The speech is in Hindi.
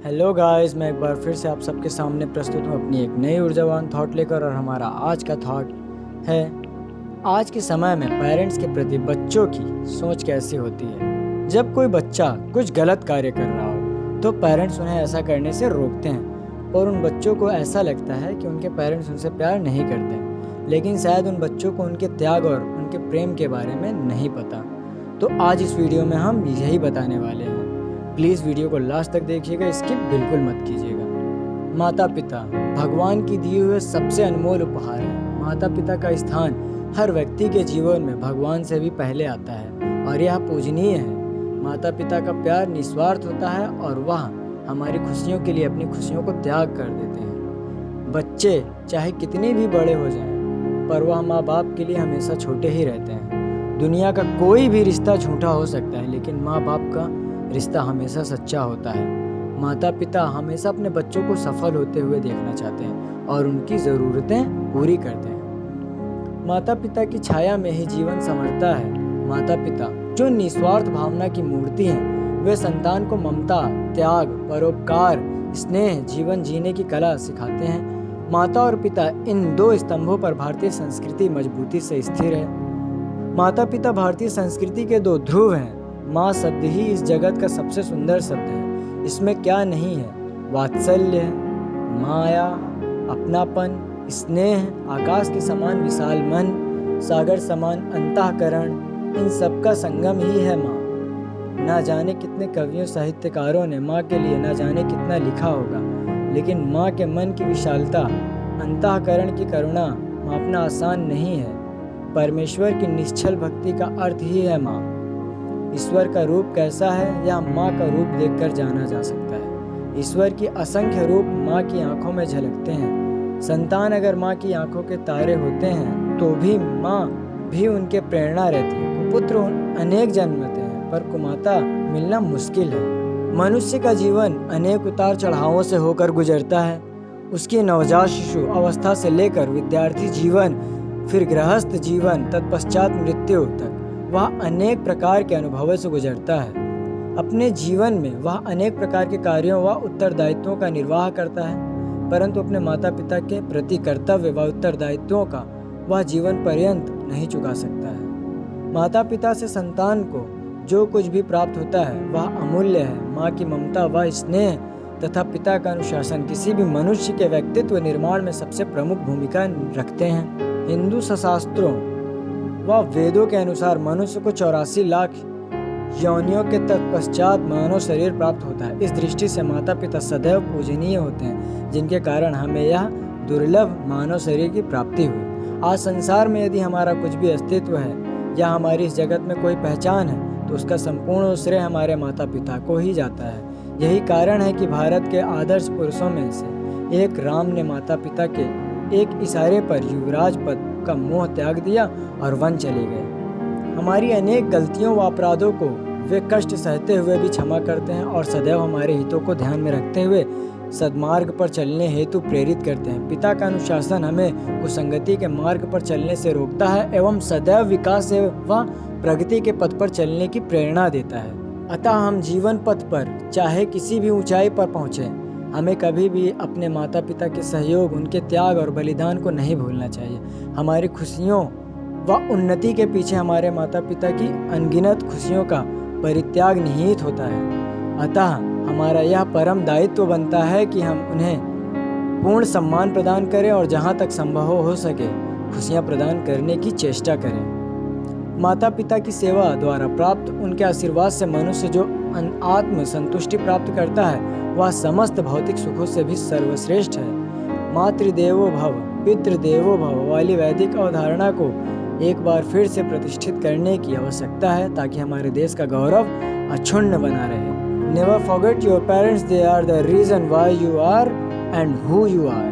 हेलो गाइस, मैं एक बार फिर से आप सबके सामने प्रस्तुत हूँ अपनी एक नई ऊर्जावान थॉट लेकर। और हमारा आज का थॉट है, आज के समय में पेरेंट्स के प्रति बच्चों की सोच कैसी होती है। जब कोई बच्चा कुछ गलत कार्य कर रहा हो तो पेरेंट्स उन्हें ऐसा करने से रोकते हैं और उन बच्चों को ऐसा लगता है कि उनके पेरेंट्स उनसे प्यार नहीं करते, लेकिन शायद उन बच्चों को उनके त्याग और उनके प्रेम के बारे में नहीं पता। तो आज इस वीडियो में हम यही बताने वाले हैं। प्लीज़ वीडियो को लास्ट तक देखिएगा, स्किप बिल्कुल मत कीजिएगा। माता पिता भगवान की दिए हुए सबसे अनमोल उपहार है। माता पिता का स्थान हर व्यक्ति के जीवन में भगवान से भी पहले आता है और यह पूजनीय है। माता पिता का प्यार निस्वार्थ होता है और वह हमारी खुशियों के लिए अपनी खुशियों को त्याग कर देते हैं। बच्चे चाहे कितने भी बड़े हो जाएं, पर वह माँ बाप के लिए हमेशा छोटे ही रहते हैं। दुनिया का कोई भी रिश्ता झूठा हो सकता है, लेकिन माँ बाप का रिश्ता हमेशा सच्चा होता है। माता पिता हमेशा अपने बच्चों को सफल होते हुए देखना चाहते हैं और उनकी ज़रूरतें पूरी करते हैं। माता पिता की छाया में ही जीवन संवरता है। माता पिता जो निस्वार्थ भावना की मूर्ति हैं, वे संतान को ममता, त्याग, परोपकार, स्नेह, जीवन जीने की कला सिखाते हैं। माता और पिता इन दो स्तंभों पर भारतीय संस्कृति मजबूती से स्थिर है। माता पिता भारतीय संस्कृति के दो ध्रुव हैं। माँ शब्द ही इस जगत का सबसे सुंदर शब्द है। इसमें क्या नहीं है? वात्सल्य, माया, अपनापन, स्नेह, आकाश के समान विशाल मन, सागर समान अंतःकरण, इन सब का संगम ही है माँ। ना जाने कितने कवियों साहित्यकारों ने माँ के लिए ना जाने कितना लिखा होगा, लेकिन माँ के मन की विशालता, अंतःकरण की करुणा मापना आसान नहीं है। परमेश्वर की निश्चल भक्ति का अर्थ ही है माँ। ईश्वर का रूप कैसा है, यह माँ का रूप देखकर जाना जा सकता है। ईश्वर की असंख्य रूप माँ की आंखों में झलकते हैं। संतान अगर माँ की आंखों के तारे होते हैं तो भी माँ भी उनके प्रेरणा रहती है। कुपुत्र अनेक जन्मते हैं, पर कुमाता मिलना मुश्किल है। मनुष्य का जीवन अनेक उतार चढ़ावों से होकर गुजरता है। उसकी नवजात शिशु अवस्था से लेकर विद्यार्थी जीवन, फिर गृहस्थ जीवन, तत्पश्चात मृत्यु तक वह अनेक प्रकार के अनुभवों से गुजरता है। अपने जीवन में वह अनेक प्रकार के कार्यों व उत्तरदायित्वों का निर्वाह करता है, परंतु अपने माता पिता के प्रति कर्तव्य व उत्तरदायित्वों का वह जीवन पर्यंत नहीं चुका सकता है। माता पिता से संतान को जो कुछ भी प्राप्त होता है वह अमूल्य है। माँ की ममता व स्नेह तथा पिता का अनुशासन किसी भी मनुष्य के व्यक्तित्व निर्माण में सबसे प्रमुख भूमिका रखते हैं। हिंदू शास्त्रों व वेदों के अनुसार मनुष्य को 84 लाख योनियों के तत्पश्चात मानव शरीर प्राप्त होता है। इस दृष्टि से माता पिता सदैव पूजनीय होते हैं, जिनके कारण हमें यह दुर्लभ मानव शरीर की प्राप्ति हुई। आज संसार में यदि हमारा कुछ भी अस्तित्व है या हमारी इस जगत में कोई पहचान है, तो उसका संपूर्ण श्रेय हमारे माता पिता को ही जाता है। यही कारण है कि भारत के आदर्श पुरुषों में से एक राम ने माता पिता के एक इशारे पर युवराज पद का मोह त्याग दिया और वन चले गए। हमारी अनेक गलतियों व अपराधों को वे कष्ट सहते हुए भी क्षमा करते हैं और सदैव हमारे हितों को ध्यान में रखते हुए सद्मार्ग पर चलने हेतु प्रेरित करते हैं। पिता का अनुशासन हमें कुसंगति के मार्ग पर चलने से रोकता है एवं सदैव विकास व प्रगति के पथ पर चलने की प्रेरणा देता है। अतः हम जीवन पथ पर चाहे किसी भी ऊंचाई पर पहुँचे, हमें कभी भी अपने माता पिता के सहयोग, उनके त्याग और बलिदान को नहीं भूलना चाहिए। हमारी खुशियों व उन्नति के पीछे हमारे माता पिता की अनगिनत खुशियों का परित्याग निहित होता है। अतः हमारा यह परम दायित्व बनता है कि हम उन्हें पूर्ण सम्मान प्रदान करें और जहाँ तक संभव हो सके खुशियाँ प्रदान करने की चेष्टा करें। माता पिता की सेवा द्वारा प्राप्त उनके आशीर्वाद से मनुष्य जो आत्म संतुष्टि प्राप्त करता है, वह समस्त भौतिक सुखों से भी सर्वश्रेष्ठ है। मातृदेवो भव, पितृदेवो भव वाली वैदिक अवधारणा को एक बार फिर से प्रतिष्ठित करने की आवश्यकता है, ताकि हमारे देश का गौरव अक्षुण्ण बना रहे। Never forget your parents, they are the reason why you are and who you are.